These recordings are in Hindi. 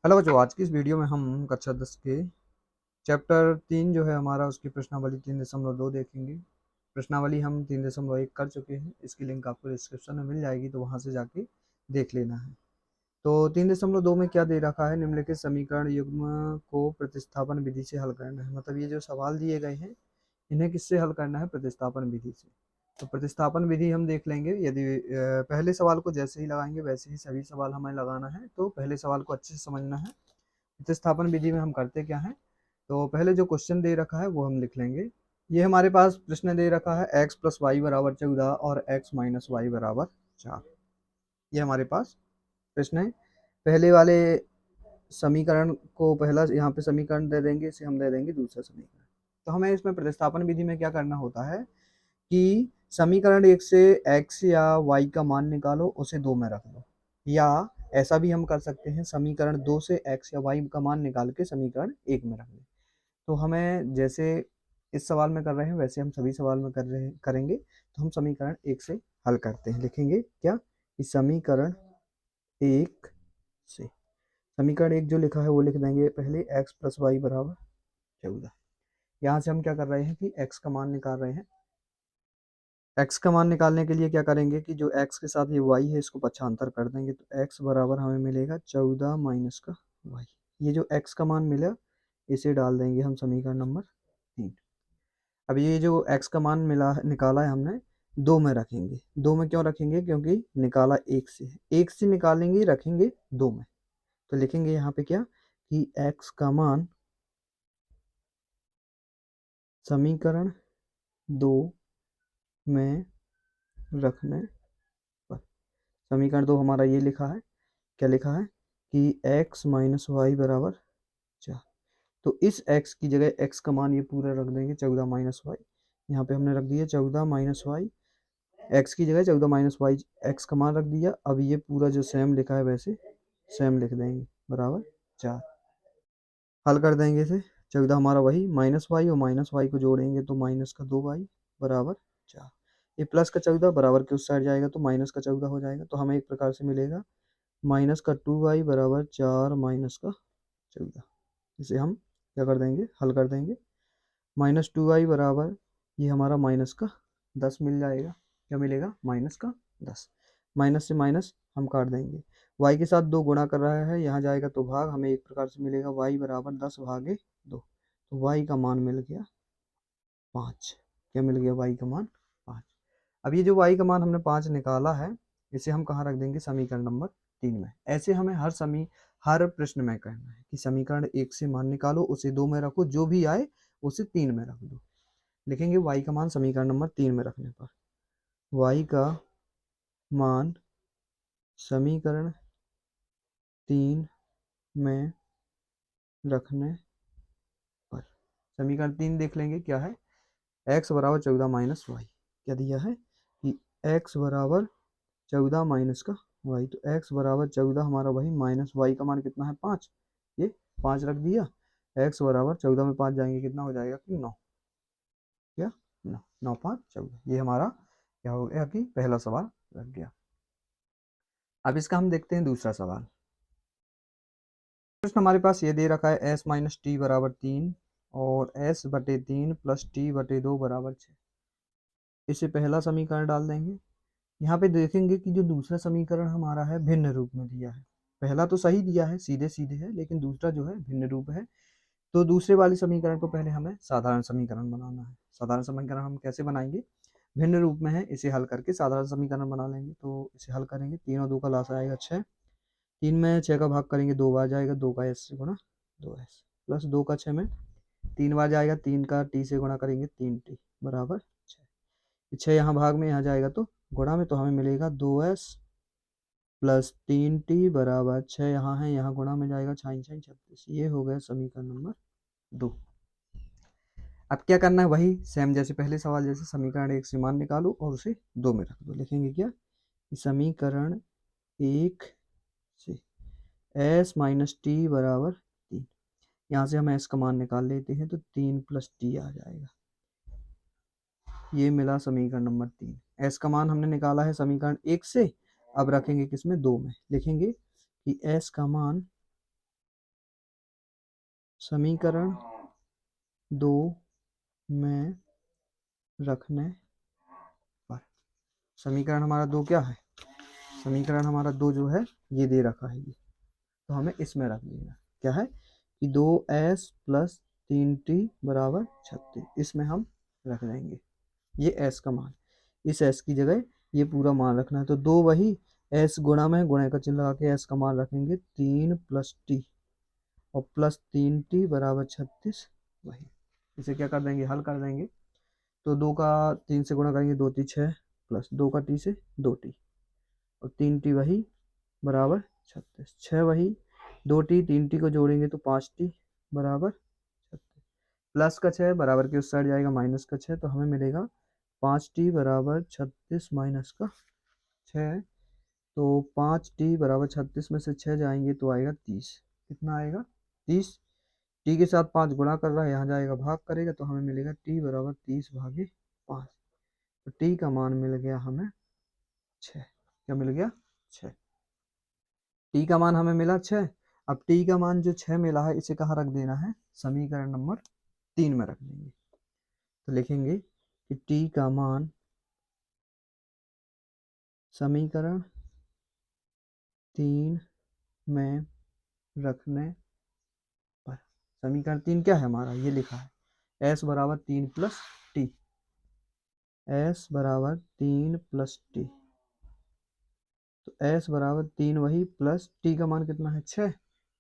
हेलो बच्चों, आज की इस वीडियो में हम कक्षा 10 के चैप्टर 3 जो है हमारा उसकी प्रश्नावली 3.2 देखेंगे। प्रश्नावली हम 3.1 कर चुके हैं। इसकी लिंक आपको डिस्क्रिप्शन में मिल जाएगी, तो वहां से जाके देख लेना है। तो 3.2 में क्या दे रखा है, निम्नलिखित समीकरण युग्म को प्रतिस्थापन विधि से हल करना है। मतलब ये जो सवाल दिए गए हैं इन्हें किससे हल करना है, प्रतिस्थापन विधि से। तो प्रतिस्थापन विधि हम देख लेंगे। यदि पहले सवाल को जैसे ही लगाएंगे वैसे ही सभी सवाल हमें लगाना है, तो पहले सवाल को अच्छे से समझना है। प्रतिस्थापन विधि में हम करते क्या है, तो पहले जो क्वेश्चन दे रखा है वो हम लिख लेंगे। ये हमारे पास प्रश्न दे रखा है x प्लस वाई बराबर 14 और x माइनस वाई बराबर 4। ये हमारे पास प्रश्न है। पहले वाले समीकरण को पहला यहाँ पे समीकरण दे देंगे, इसे हम दे देंगे दूसरा समीकरण। तो हमें इसमें प्रतिस्थापन विधि में क्या करना होता है कि समीकरण एक से x या y का मान निकालो, उसे 2 में रख दो। या ऐसा भी हम कर सकते हैं, समीकरण 2 से x या y का मान निकाल के समीकरण 1 में रख दें। तो हमें जैसे इस सवाल में कर रहे हैं वैसे हम सभी सवाल में करेंगे। तो हम समीकरण 1 से हल करते हैं। लिखेंगे क्या, इस समीकरण 1 से, समीकरण 1 जो लिखा है वो लिख देंगे पहले x प्लस वाई बराबर 14। यहाँ से हम क्या कर रहे हैं कि x का मान निकाल रहे हैं। x का मान निकालने के लिए क्या करेंगे कि जो x के साथ ये y है इसको पक्षांतर कर देंगे, तो x बराबर हमें मिलेगा 14 माइनस का y। ये जो x का मान मिला इसे डाल देंगे हम समीकरण नंबर 3। अब ये जो x का मान मिला निकाला है हमने, 2 में रखेंगे। 2 में क्यों रखेंगे, क्योंकि निकाला 1 से है। 1 से निकालेंगे रखेंगे 2 में। तो लिखेंगे यहाँ पे क्या कि x का मान समीकरण 2 में रखने पर, समीकरण 2 हमारा ये लिखा है, क्या लिखा है कि x माइनस वाई बराबर 4। तो इस x की जगह x का मान ये पूरा रख देंगे 14 माइनस वाई। यहाँ पे हमने रख दिया 14 माइनस वाई, x की जगह 14 माइनस वाई x का मान रख दिया। अब ये पूरा जो सेम लिखा है वैसे सेम लिख देंगे बराबर 4। हल कर देंगे इसे। 14 हमारा वही माइनस वाई और माइनस वाई को जोड़ेंगे तो माइनस का 2 वाई बराबर 4। ये प्लस का 14 बराबर के उस साइड जाएगा तो माइनस का 14 हो जाएगा। तो हमें एक प्रकार से मिलेगा माइनस का 2 वाई बराबर 4 माइनस का 14। इसे हम क्या कर देंगे, हल कर देंगे। माइनस 2 वाई बराबर ये हमारा माइनस का 10 मिल जाएगा। क्या मिलेगा, माइनस का 10। माइनस से माइनस हम काट देंगे। y के साथ 2 गुणा कर रहा है, यहाँ जाएगा तो भाग, हमें एक प्रकार से मिलेगा y बराबर 10/2। तो y का मान मिल गया 5। क्या मिल गया, y का मान 5। अब ये जो y का मान हमने 5 निकाला है, इसे हम कहाँ रख देंगे, समीकरण नंबर 3 में। ऐसे हमें हर प्रश्न में कहना है कि समीकरण 1 से मान निकालो, उसे 2 में रखो, जो भी आए उसे 3 में रख दो। लिखेंगे y का मान समीकरण नंबर 3 में रखने पर, y का मान समीकरण 3 में रखने पर, समीकरण 3 देख लेंगे क्या है, x बराबर 14 माइनस वाई। क्या दिया है कि x बराबर 14 माइनस का y। तो x बराबर 14 हमारा वही, माइनस y का मान कितना है 5, ये 5 रख दिया। x बराबर 14 में 5 जाएंगे कितना हो जाएगा कि 9। क्या 9, 9 5 14। ये हमारा क्या हो गया कि पहला सवाल लग गया। अब इसका हम देखते हैं दूसरा सवाल। प्रश्न हमारे पास ये दे रखा है s माइनस टी बराबर 3 और s/3 प्लस t/2 बराबर 6। इसे पहला समीकरण डाल देंगे। यहाँ पे देखेंगे कि जो दूसरा समीकरण हमारा है भिन्न रूप में दिया है। पहला तो सही दिया है, सीधे सीधे है, लेकिन दूसरा जो है भिन्न रूप है। तो दूसरे वाले समीकरण को पहले हमें साधारण समीकरण बनाना है। साधारण समीकरण हम कैसे बनाएंगे, भिन्न रूप में है, इसे हल करके साधारण समीकरण बना लेंगे। तो इसे हल करेंगे, 3 और 2 का लासा आएगा 6। 3 में 6 का भाग करेंगे 2 बार जाएगा, 2 का एस से गुणा 2s प्लस 2 का 6 में 3 बार जाएगा, 3 का टी से गुणा करेंगे 3t बराबर 6। 6 यहाँ भाग में, यहाँ जाएगा तो गुणा में, तो हमें मिलेगा 2s प्लस 3t बराबर 6। यहाँ है, यहाँ गुणा में जाएगा 6 6 36। ये हो गया समीकरण नंबर 2। अब क्या करना है, वही सेम जैसे पहले सवाल जैसे, समीकरण 1 से मान निकालो और उसे 2 में रख दो। लिखेंगे क्या, समीकरण 1 से s माइनस टी बराबर 3। यहाँ से हम s का मान निकाल लेते हैं तो 3 प्लस टी आ जाएगा। ये मिला समीकरण नंबर 3। s का मान हमने निकाला है समीकरण 1 से, अब रखेंगे किसमें, 2 में। लिखेंगे कि s का मान समीकरण 2 में रखने पर। समीकरण हमारा 2 क्या है? समीकरण हमारा 2 जो है ये दे रखा है, ये तो हमें इसमें रख देना। क्या है कि 2s प्लस 3t बराबर 36, इसमें हम रख देंगे ये s का मान। इस s की जगह ये पूरा मान रखना है, तो 2 वही s गुणा में गुणे का चिन्ह लगा के s का मान रखेंगे 3 प्लस t और प्लस 3t बराबर 36 वही। इसे क्या कर देंगे? हल कर देंगे। तो 2 का 3 से गुणा करेंगे, 2 ती 6 प्लस 2 का t से 2t और 3t वही बराबर 36। 6 वही 2t 3t को जोड़ेंगे तो 5t बराबर 36। प्लस का 6 बराबर के उस साइड जाएगा माइनस का 6, तो हमें मिलेगा 5t बराबर 36 माइनस का 6। तो 5t बराबर 36 में से 6 जाएंगे तो आएगा 30। कितना आएगा? 30। टी के साथ 5 गुणा कर रहा है, यहाँ जाएगा भाग करेगा तो हमें मिलेगा t बराबर 30 भागे 5। तो t का मान मिल गया हमें 6। क्या मिल गया? 6। टी का मान हमें मिला 6। अब टी का मान जो 6 मिला है इसे कहाँ रख देना है? समीकरण नंबर 3 में रख देंगे। तो लिखेंगे कि टी का मान समीकरण 3 में रखने पर। समीकरण 3 क्या है हमारा? ये लिखा है s बराबर 3 प्लस टी। s बराबर 3 प्लस टी, तो s बराबर 3 वही प्लस t का मान कितना है? 6।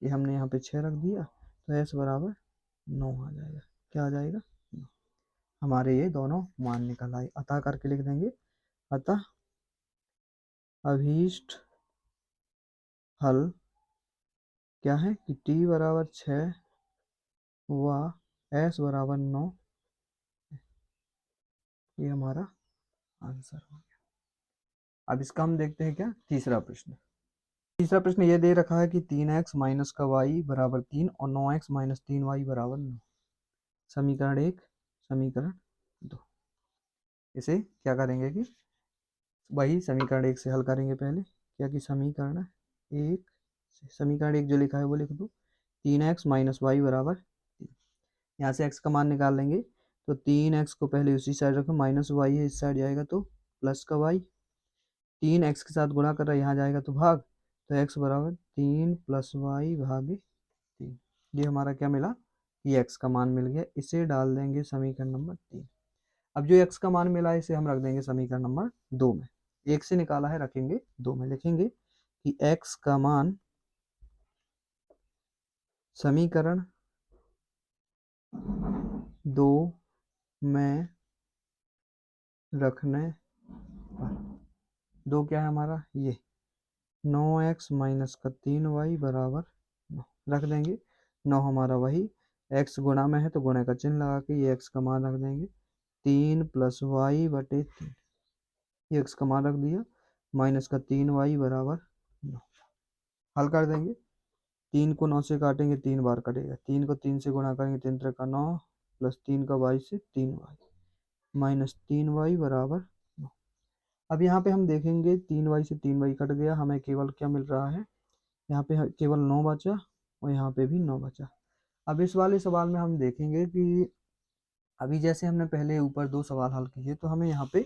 ये हमने यहाँ पे 6 रख दिया, तो s बराबर 9 आ जाएगा। क्या आ जाएगा? 9। हमारे ये दोनों मान निकल आए। अतः करके लिख देंगे, अतः अभीष्ट हल क्या है कि t बराबर 6 व s बराबर 9। ये हमारा आंसर हो गया। अब इसका हम देखते हैं क्या तीसरा प्रश्न। तीसरा प्रश्न ये दे रखा है कि 3x माइनस का y बराबर 3 और 9x माइनस 3y बराबर 9। समीकरण 1, समीकरण 2। इसे क्या करेंगे कि वही समीकरण 1 से हल करेंगे पहले। क्या कि समीकरण 1 समीकरण 1 जो लिखा है वो लिख दो। 3x माइनस वाई बराबर 3। यहाँ से x का मान निकाल लेंगे, तो 3x को पहले उसी साइड रखो, माइनस वाई है इस साइड जाएगा तो प्लस का y। 3x के साथ गुणा कर रहा है, यहाँ जाएगा तो भाग, तो x बराबर 3 प्लस वाई भागे 3। ये हमारा क्या मिला? ये x का मान मिल गया। इसे डाल देंगे समीकरण नंबर 3। अब जो x का मान मिला है इसे हम रख देंगे समीकरण नंबर 2 में। 1 से निकाला है, रखेंगे 2 में। लिखेंगे कि x का मान समीकरण 2 में रखने पर। 2 क्या है हमारा? ये 9x माइनस का 3y बराबर 9 रख देंगे। 9 हमारा वही x गुणा में है तो गुणे का चिन्ह लगा के ये x का मान रख देंगे 3 प्लस वाई बटे 3। ये x का मान रख दिया, माइनस का 3y बराबर 9। हल कर देंगे। 3 को 9 से काटेंगे, 3 बार कटेगा। 3 को 3 से गुणा करेंगे, 3 त्रिक का 9 प्लस 3 का y से 3y माइनस 3y बराबर 9। अब यहाँ पे हम देखेंगे 3y से 3y कट गया, हमें केवल क्या मिल रहा है? यहाँ पे केवल 9 बचा और यहाँ पे भी 9 बचा। अब इस वाले सवाल में हम देखेंगे कि अभी जैसे हमने पहले ऊपर 2 सवाल हल किए तो हमें यहाँ पे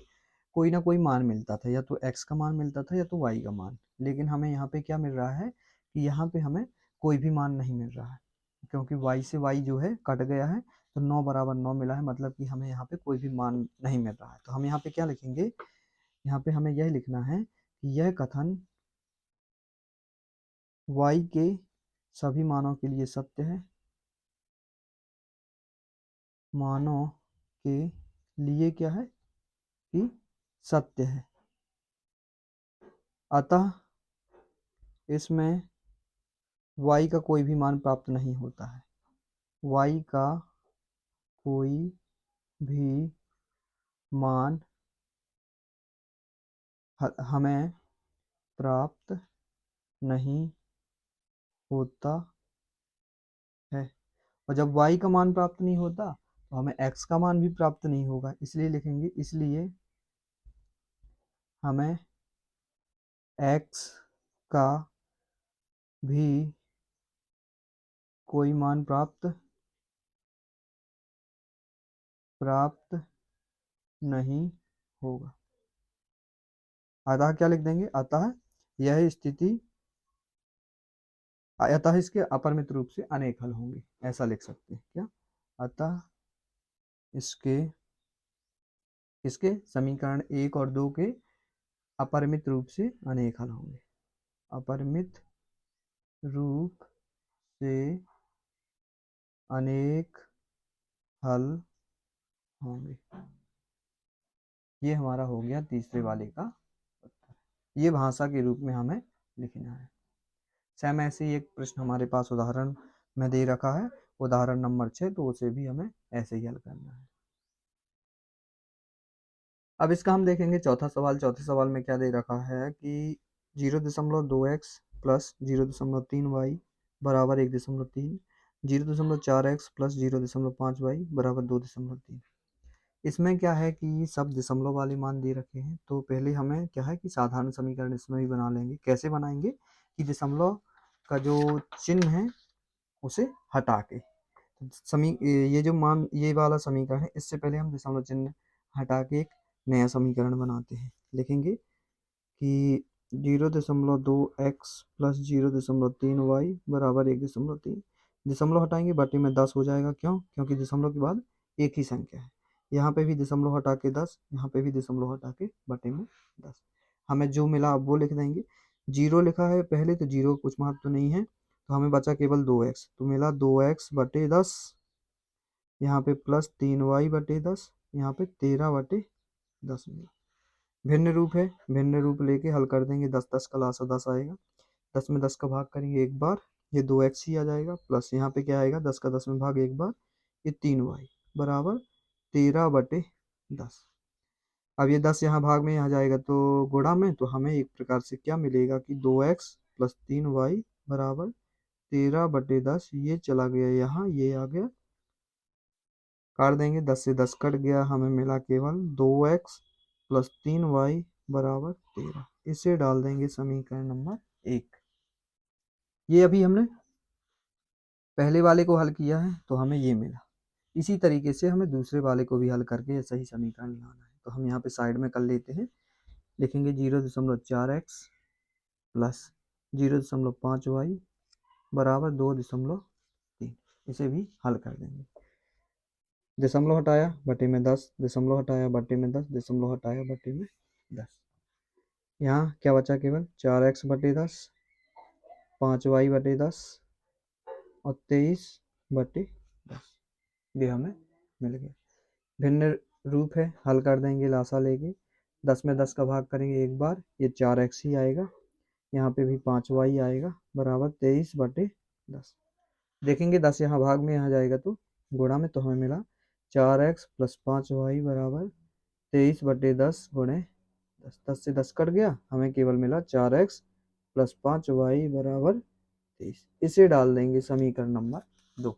कोई ना कोई मान मिलता था, या तो x का मान मिलता था या तो y का मान। लेकिन हमें यहाँ पे क्या मिल रहा है कि यहाँ पे हमें कोई भी मान नहीं मिल रहा है, क्योंकि y से y जो है कट गया है, तो 9 बराबर 9 मिला है, मतलब कि हमें यहाँ पे कोई भी मान नहीं मिल रहा है। तो हम यहाँ पे क्या लिखेंगे? यहाँ पे हमें यह लिखना है कि यह कथन y के सभी मानों के लिए सत्य है, मानों के लिए क्या है कि सत्य है। अतः इसमें y का कोई भी मान प्राप्त नहीं होता है। y का कोई भी मान हमें प्राप्त नहीं होता है। और जब y का मान प्राप्त नहीं होता तो हमें x का मान भी प्राप्त नहीं होगा। इसलिए लिखेंगे, इसलिए हमें x का भी कोई मान प्राप्त प्राप्त नहीं होगा। अतः क्या लिख देंगे, अतः यह स्थिति, अतः इसके अपरिमित रूप से अनेक हल होंगे, ऐसा लिख सकते हैं क्या। अतः इसके इसके समीकरण 1 और 2 के अपरिमित रूप से अनेक हल होंगे। अपरिमित रूप से अनेक हल होंगे। ये हमारा हो गया तीसरे वाले का उत्तर। ये भाषा के रूप में हमें लिखना है। सेम ऐसे ही एक प्रश्न हमारे पास उदाहरण में दे रखा है, उदाहरण नंबर 6, तो उसे भी हमें ऐसे ही हल करना है। अब इसका हम देखेंगे चौथा सवाल। चौथे सवाल में क्या दे रखा है कि 0.2x प्लस 0.3y बराबर 1.3, 0.4x प्लस 0.5y बराबर 2.3। इसमें क्या है कि सब दशमलव वाले मान दे रखे हैं, तो पहले हमें क्या है कि साधारण समीकरण इसमें भी बना लेंगे। कैसे बनाएंगे कि दशमलव का जो चिन्ह है उसे हटा के ये जो मान, ये वाला समीकरण है, इससे पहले हम दशमलव चिन्ह हटा के एक नया समीकरण बनाते हैं। लिखेंगे कि 0.2x प्लस 0.3y बराबर 1.3। दशमलव हटाएंगे, बटे में 10 हो जाएगा। क्यों? क्योंकि दशमलव के बाद एक ही संख्या है। यहाँ पे भी दशमलव हटा के 10, यहाँ पे भी दशमलव हटा के बटे में 10। हमें जो मिला अब वो लिख देंगे। 0 लिखा है पहले, तो 0 कुछ महत्व तो नहीं है, तो हमें बचा केवल 2x, तो मिला 2x बटे 10, यहाँ पे प्लस 3y बटे 10, यहाँ पे 13 बटे 10 मिला। भिन्न रूप है, भिन्न रूप लेके हल कर देंगे। 10 10 का लासा 10 आएगा, 10 में 10 का भाग करेंगे एक बार, ये 2x ही आ जाएगा, प्लस यहाँ पे क्या आएगा, 10 का 10 में भाग एक बार, ये 3y बराबर 13 बटे 10। अब ये 10 यहाँ भाग में आ जाएगा तो गुणा में, तो हमें एक प्रकार से क्या मिलेगा कि 2x प्लस 3y बराबर 13 बटे 10। ये चला गया यहाँ, ये आ गया, काट देंगे, 10 से 10 कट गया, हमें मिला केवल 2x प्लस 3y बराबर 13। इसे डाल देंगे समीकरण नंबर 1। ये अभी हमने पहले वाले को हल किया है, तो हमें ये मिला। इसी तरीके से हमें दूसरे वाले को भी हल करके सही समीकरण लाना है। तो हम यहाँ पे साइड में कर लेते हैं। लिखेंगे 0.4x प्लस 0.5y बराबर 2.3। इसे भी हल कर देंगे। दशमलव हटाया, बटे में 10, दशमलव हटाया, बटे में 10, दशमलव हटाया, बटे में 10। यहाँ क्या बचा, केवल 4x बटे 10, 5y बटे 10 और 23 बटे 10। ये हमें मिल गया। भिन्न रूप है, हल कर देंगे लासा लेके। 10 में 10 का भाग करेंगे एक बार, ये 4x ही आएगा, यहाँ पे भी 5y आएगा बराबर 23 बटे 10। देखेंगे 10 यहाँ भाग में आ जाएगा तो गुणा में, तो हमें मिला 4x प्लस 5y बराबर 23 बटे 10 गुणे 10। 10 से 10 कट गया, हमें केवल मिला 4x प्लस 5y बराबर 23। इसे डाल देंगे समीकरण नंबर 2।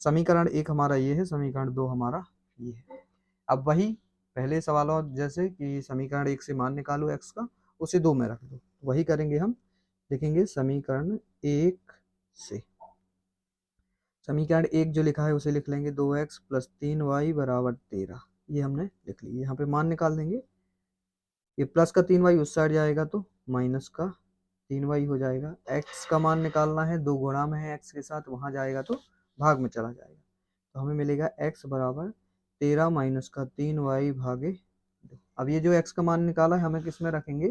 समीकरण 1 हमारा ये है, समीकरण 2 हमारा ये है। अब वही पहले सवालों जैसे कि समीकरण 1 से मान निकालो x का, उसे 2 में रख दो, वही करेंगे हम। लिखेंगे समीकरण 1 से, समीकरण 1 जो लिखा है उसे लिख लेंगे 2x प्लस 3y बराबर 13। ये हमने लिख लिया। यहाँ पे मान निकाल देंगे, ये प्लस का 3y उस साइड जाएगा तो माइनस का 3y हो जाएगा। x का मान निकालना है, 2 गुणा में है x के साथ, वहां जाएगा तो भाग में चला जाएगा, तो हमें मिलेगा x बराबर 13 माइनस का 3y भागे 2। अब ये जो x का मान निकाला है हमें किस में रखेंगे,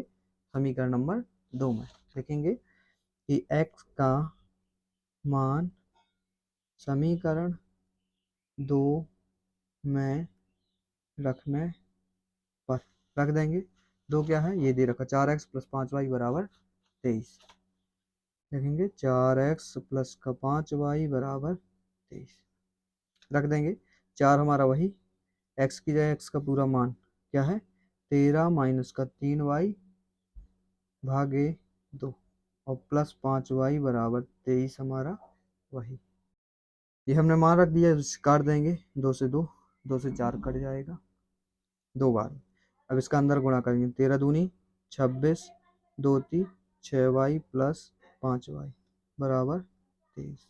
समीकरण नंबर 2 में। लिखेंगे कि x का मान समीकरण 2 में रखने पर, रख देंगे। 2 क्या है, ये दे रखा 4x प्लस 5y बराबर 23। लिखेंगे 4x प्लस का 5y बराबर 23, रख देंगे। 4 हमारा वही, x की जगह x का पूरा मान क्या है, 13 माइनस का 3y भागे 2 और प्लस 5y बराबर 23 हमारा वही। ये हमने मान रख दिया, काट देंगे, 2 से 2, 2 से 4 कट जाएगा 2 बार। अब इसका अंदर गुणा करेंगे, 13 दूनी 26, 2 ती 6y प्लस 5y बराबर 23।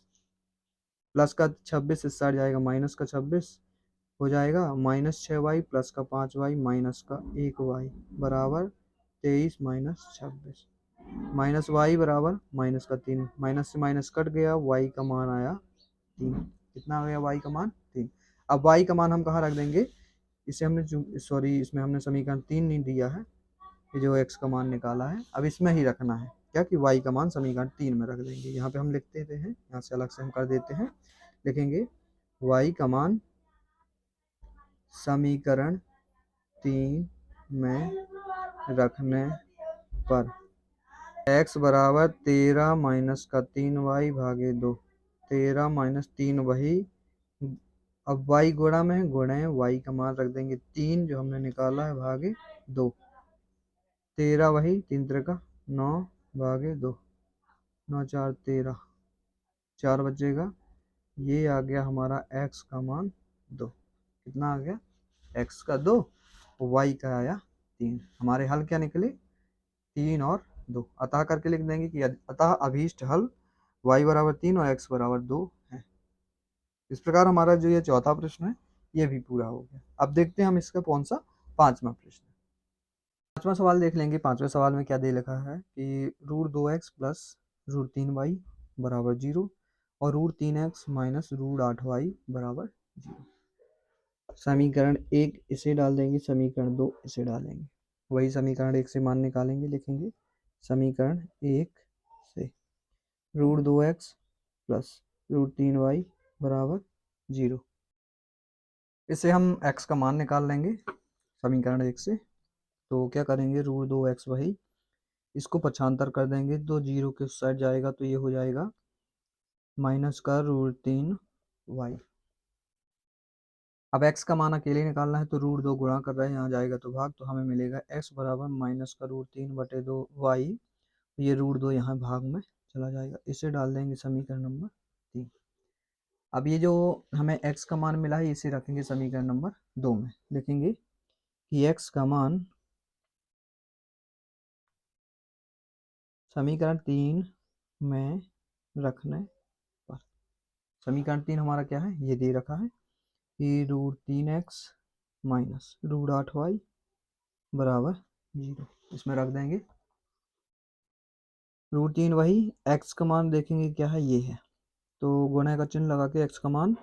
प्लस का 26 इस साइड जाएगा, माइनस का 26, हो जाएगा -6y प्लस का 5y माइनस का 1y बराबर 23 माइनस 26। माइनस वाई बराबर माइनस का 3, माइनस से माइनस कट गया, y का मान आया 3। कितना आ गया y का मान 3। अब y का मान हम कहाँ रख देंगे, इसे हमने सॉरी इसमें हमने समीकरण 3 नहीं दिया है, ये जो x का मान निकाला है अब इसमें ही रखना है क्या कि y का मान समीकरण 3 में रख देंगे। यहाँ पे हम लिख देते हैं, यहाँ से अलग से हम कर देते हैं, लिखेंगे y का मान समीकरण 3 में रखने पर x बराबर 13 माइनस का 3y भागे 2, 13 माइनस 3 वही, अब y गुणा में गुणे y का मान रख देंगे 3 जो हमने निकाला है भागे 2, 13 वही, 3 त्रिका 9 भागे 2, 9 4 13, 4 बचेगा, ये आ गया हमारा x का मान 2। कितना आ गया x का 2, y का आया 3। हमारे हल क्या निकले 3 और 2, अतः करके लिख देंगे कि अतः अभीष्ट हल y बराबर 3 और x बराबर 2 है। इस प्रकार हमारा जो ये चौथा प्रश्न है ये भी पूरा हो गया। अब देखते हैं हम इसका कौन सा पांचवा प्रश्न। पांचवा सवाल देख लेंगे। पांचवें सवाल में क्या दे रखा है कि √2x प्लस √3y बराबर 0 और √3x माइनस √8y बराबर 0। समीकरण 1 इसे डाल देंगे, समीकरण 2 इसे डालेंगे, वही समीकरण 1 से मान निकालेंगे, लिखेंगे समीकरण 1 से √2x प्लस √3y बराबर 0। इसे हम x का मान निकाल लेंगे समीकरण 1 से। तो क्या करेंगे √2x वही, इसको पक्षांतर कर देंगे तो 0 के उस साइड जाएगा तो ये हो जाएगा माइनस का √3y। अब x का मान अकेले निकालना है तो √2 गुणा कर रहे हैं, यहाँ जाएगा तो भाग, तो हमें मिलेगा x बराबर माइनस का √3/2y। ये √2 यहाँ भाग में चला जाएगा, इसे डाल देंगे समीकरण नंबर 3। अब ये जो हमें x का मान मिला है इसे रखेंगे समीकरण नंबर 2 में, लिखेंगे कि x का मान समीकरण 3 में रखने पर, समीकरण 3 हमारा क्या है ये दे रखा है कि √3x माइनस √8y बराबर 0। इसमें रख देंगे √3 वही, x का मान देखेंगे क्या है ये है, तो गुणा का चिन्ह लगा के x का मान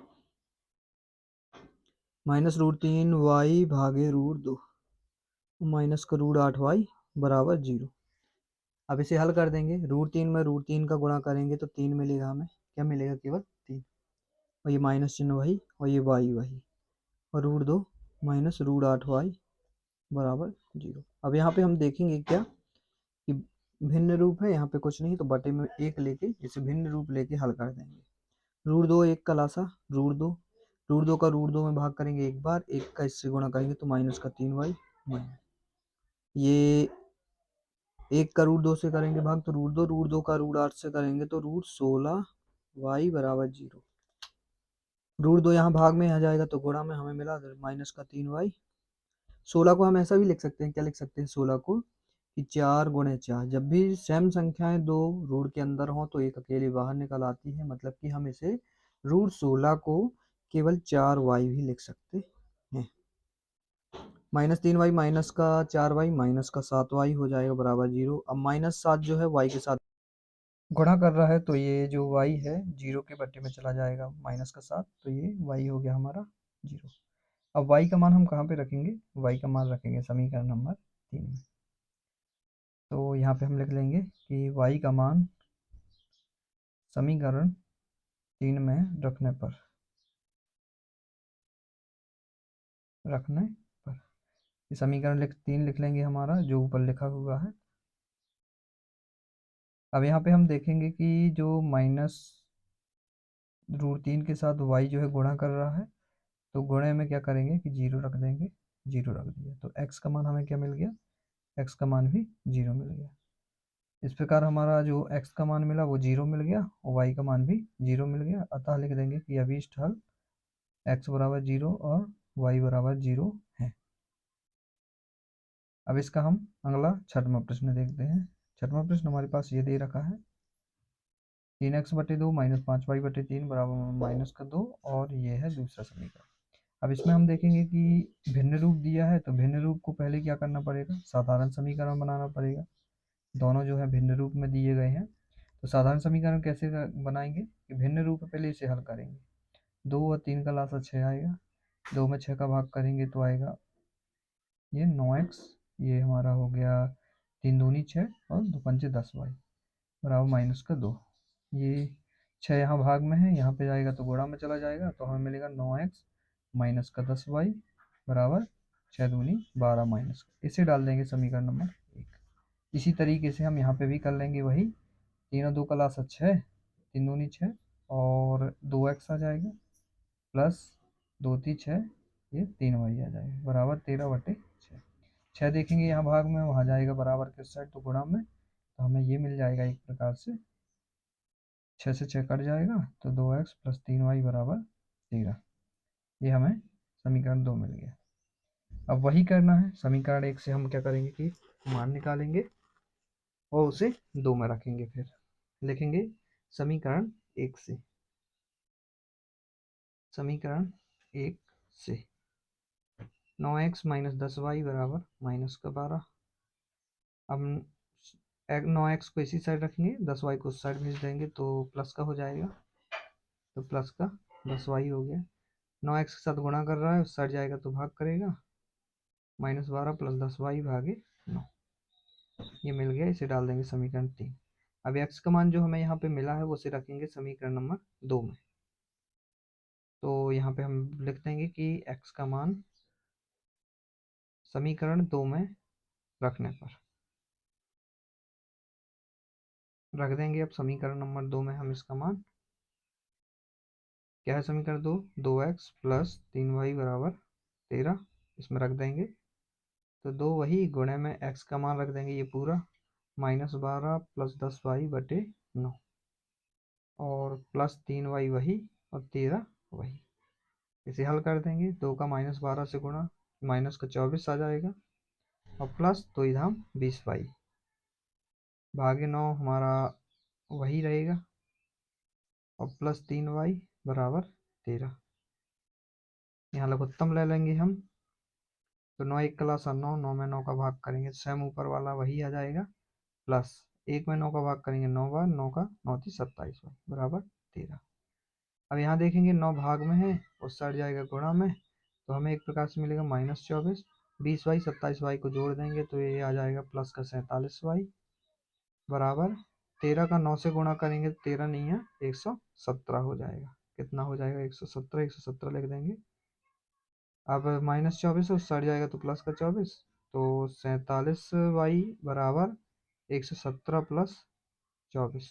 माइनस √3y भागे √2 माइनस का √8y बराबर 0। अब इसे हल कर देंगे, √3 में √3 का गुणा करेंगे तो 3 मिलेगा, हमें क्या मिलेगा केवल 3, और ये माइनस चिन्ह वही और ये y वही, और √2 माइनस √8y बराबर 0। अब यहाँ पे हम देखेंगे क्या कि भिन्न रूप है, यहाँ पे कुछ नहीं तो बटे में 1 लेके इसे भिन्न रूप लेके हल कर देंगे। √2 1 का लासा √2 का √2 में भाग करेंगे एक बार, 1 का इससे गुणा करेंगे तो माइनस का 3y माइनस, ये 1 का √2 से करेंगे भाग तो √2 का √8 से करेंगे तो √16y बराबर 0। √2 यहाँ भाग में आ जाएगा तो गुणा में हमें मिला माइनस का 3y। 16 को हम ऐसा भी लिख सकते हैं, क्या लिख सकते हैं 16 को कि 4 गुणे 4, जब भी सेम संख्याएं दो रूट के अंदर हो तो एक अकेली बाहर निकल आती है, मतलब कि हम इसे √16 को केवल 4y भी लिख सकते हैं। माइनस 3y माइनस का 4y माइनस का 7y हो जाएगा बराबर 0। अब -7 जो है y के साथ गुणा कर रहा है तो ये जो y है 0 के बट्टे में चला जाएगा, माइनस का 7, तो ये y हो गया हमारा 0। अब y का मान हम कहाँ पे रखेंगे, y का मान रखेंगे समीकरण नंबर 3 में। तो यहाँ पे हम लिख लेंगे कि y का मान समीकरण 3 में रखने पर ये समीकरण 3 लिख लेंगे हमारा जो ऊपर लिखा हुआ है। अब यहाँ पे हम देखेंगे कि जो माइनस √3 के साथ y जो है गुणा कर रहा है तो गुणे में क्या करेंगे कि 0 रख देंगे, 0 रख दिया तो x का मान हमें क्या मिल गया, x का मान भी 0 मिल गया। इस प्रकार हमारा जो x का मान मिला वो 0 मिल गया और y का मान भी 0 मिल गया, अतः लिख देंगे कि अभीष्ट हल x बराबर 0 और y बराबर 0 है। अब इसका हम अगला छठवां प्रश्न देखते हैं। छठवां प्रश्न हमारे पास ये दे रखा है 3x/2 माइनस 5y/3 बराबर -2, और ये है दूसरा समीकरण। अब इसमें हम देखेंगे कि भिन्न रूप दिया है, तो भिन्न रूप को पहले क्या करना पड़ेगा, साधारण समीकरण बनाना पड़ेगा। दोनों जो है भिन्न रूप में दिए गए हैं, तो साधारण समीकरण कैसे बनाएंगे कि भिन्न रूप है, पहले इसे हल करेंगे। 2 और 3 का लासा 6 आएगा, 2 में 6 का भाग करेंगे तो आएगा ये 9x, ये हमारा हो गया 3 दूनी 6 और 2 पंचे 10y बराबर माइनस का 2। ये 6 यहाँ भाग में है, यहाँ पे जाएगा तो गुणा में चला जाएगा, तो हमें मिलेगा 9x माइनस का 10y बराबर 6 दूनी 12 माइनस का। इसे डाल देंगे समीकरण नंबर 1। इसी तरीके से हम यहाँ पे भी कर लेंगे वही, 3 और 2 का लासा 6, 3 दूनी 6 और 2x आ जाएगा प्लस 2 3 6, ये 3y आ जाएगा बराबर 13/6। 6 देखेंगे यहाँ भाग में, वहाँ जाएगा बराबर किस साइड, तो गुणा में, तो हमें ये मिल जाएगा एक प्रकार से 6 से 6 कट जाएगा, तो 2x प्लस 3y बराबर 13। ये हमें समीकरण 2 मिल गया। अब वही करना है, समीकरण 1 से हम क्या करेंगे कि मान निकालेंगे और उसे 2 में रखेंगे। फिर लिखेंगे समीकरण 1 से, समीकरण 1 से 9x माइनस 10y बराबर माइनस का 12। अब 9x को इसी साइड रखेंगे, 10y को उस साइड भेज देंगे तो प्लस का हो जाएगा, तो प्लस का 10y हो गया। 9x के साथ गुणा कर रहा है, उस साइड जाएगा तो भाग करेगा, माइनस 12 प्लस 10y भागे 9, ये मिल गया। इसे डाल देंगे समीकरण 3। अब x का मान जो हमें यहाँ पे मिला है वो उसे रखेंगे समीकरण नंबर 2 में। तो यहाँ पे हम लिख देंगे कि x का मान समीकरण 2 में रखने पर रख देंगे। अब समीकरण नंबर 2 में हम इसका मान क्या है, समीकरण 2x प्लस 3y बराबर 13, इसमें रख देंगे। तो 2 वही गुणे में x का मान रख देंगे, ये पूरा माइनस 12 प्लस 10y/9 और प्लस 3y वही और 13 वही। इसे हल कर देंगे, 2 का माइनस 12 से गुणा, माइनस का 24 आ जाएगा और प्लस 2 धाम 20y भागे 9 हमारा वही रहेगा और प्लस 3y बराबर 13। यहाँ लघुत्तम ले लेंगे हम, तो 9 1 का लासा 9, 9 में 9 का भाग करेंगे, सेम ऊपर वाला वही आ जाएगा, प्लस 1 में 9 का भाग करेंगे 9 बार, 9 का 9 × 27 बराबर 13। अब यहाँ देखेंगे 9 भाग में है, उस साइड जाएगा गुणा में, तो हमें एक प्रकार से मिलेगा माइनस 24, 20y 27y को जोड़ देंगे तो ये आ जाएगा प्लस का 47y बराबर 13 का 9 से गुणा करेंगे तो 13 नहीं है 117 हो जाएगा। कितना हो जाएगा, 117, 117 लिख देंगे। अब माइनस 24 उस साइड जाएगा तो प्लस का 24, तो 47y बराबर 117 प्लस 24।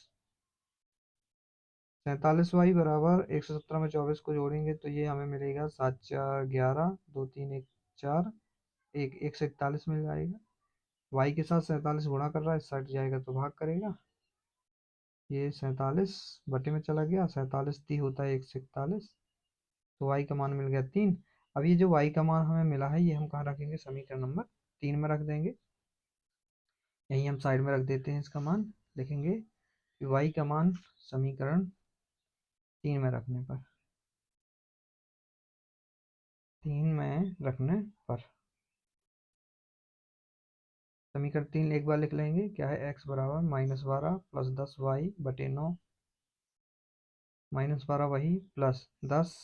47y बराबर 117 में 24 को जोड़ेंगे तो ये हमें मिलेगा 7 4 11, 2 3 1 4, 141 मिल जाएगा। y के साथ 47 गुणा कर रहा है, इस साइड जाएगा तो भाग करेगा, ये 47 बटे में चला गया, 47 ती होता है 141, तो y का मान मिल गया 3। अब ये जो y का मान हमें मिला है ये हम कहाँ रखेंगे, समीकरण नंबर 3 में रख देंगे। यहीं हम साइड में रख देते हैं इसका मान, लिखेंगे कि y का मान समीकरण 3 में रखने पर, 3 में रखने पर समीकरण 3 एक बार लिख लेंगे, क्या है, x बराबर माइनस 12 प्लस 10y/9, माइनस 12 वही प्लस 10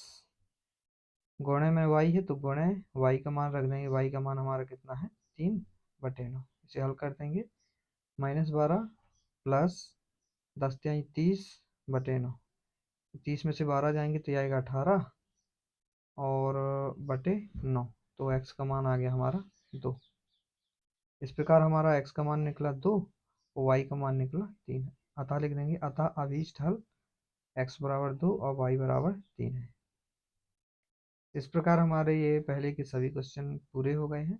गुणे में y है तो गुणे y का मान रख देंगे, y का मान हमारा कितना है 3/9। इसे हल कर देंगे, माइनस 12 प्लस 10 × 30/9, 30 में से 12 जाएंगे तो आएगा 18 और बटे 9, तो x का मान आ गया हमारा 2। इस प्रकार हमारा x का मान निकला 2 और y का मान निकला 3। अतः लिख देंगे, अतः अभीष्ट हल x बराबर 2 और y बराबर 3 है। इस प्रकार हमारे ये पहले के सभी क्वेश्चन पूरे हो गए हैं।